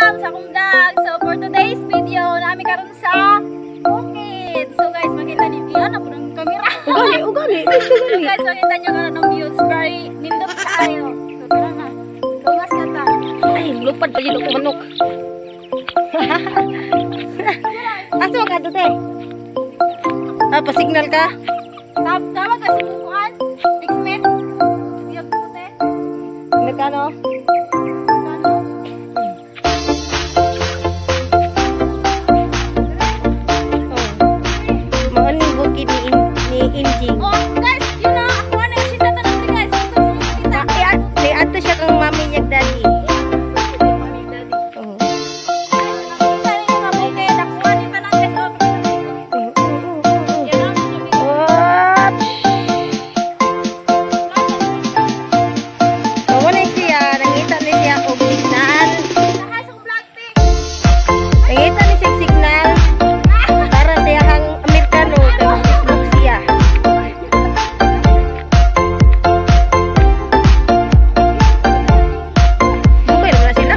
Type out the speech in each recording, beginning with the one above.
welcome sa akong vlog. So for today's video, namin karon sa bukid. So guys, makita niyo yan ako ng camera. Ugali. So guys, makita niyo karon ng views. Very nindot kaayo. So tara na. Lumas na ta. Ay, lupad pa yun ako manok. Aso ka doon eh. Pa-signal ka? Tawag kasi bukuan. Next minute. Iyag ko te. Nagkano? Ano? Maaning bukid ni Injing. Oh guys, yun na. Ako na yung sinata ng tri guys. Ito sa mga kita. May ato siya kang mami niya daddy. Oo. Nakita niyo na bukid. Nakuha niyo ka ng guys. Yan ang mga What? Wala siya, nangita ni siya og signal. nakasong Blackpink. Nangita ni siya signal para siya hang Amerikano tapos islog siya. Bukay naman na sila.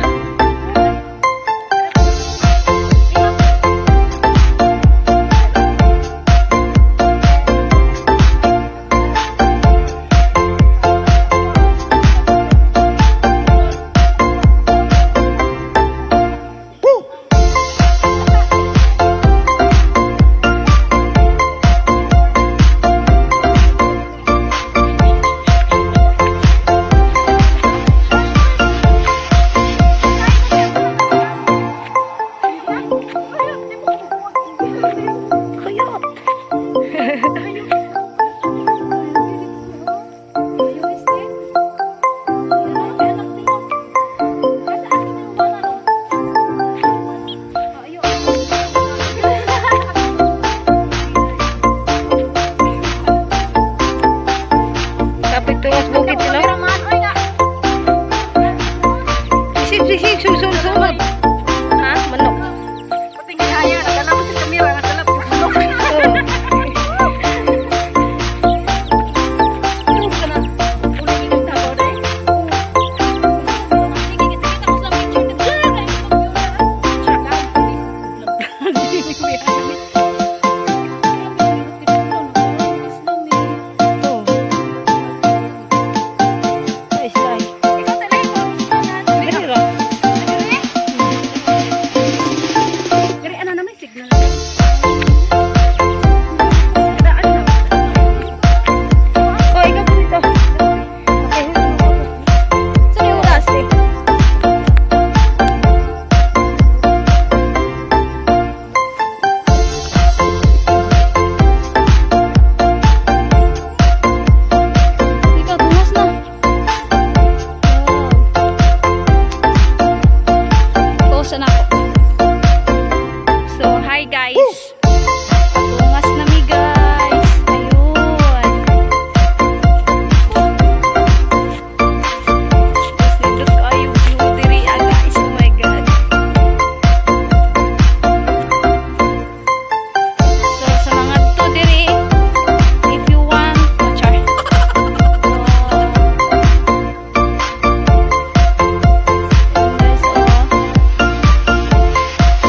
Kuyot. Kapit tuwas bukid sila. Isip, sunod. Ha? Manok. Oh. Ay, sila. Dili ra. Oh, ikaw po dito. Okay. Saan yung oras, eh? Ikaw, tumas na. Post na ako. So, hi guys. Tungas na mi guys. Ayun. Tapos nindot ko ayong view diri guys. Oh my god. So, sa mga to diri, if you want, char. Guys,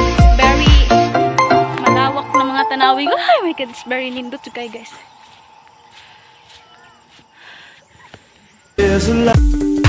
it's very malawak na mga tanawin. Ay, my god, it's very nindot guys. There's a lot.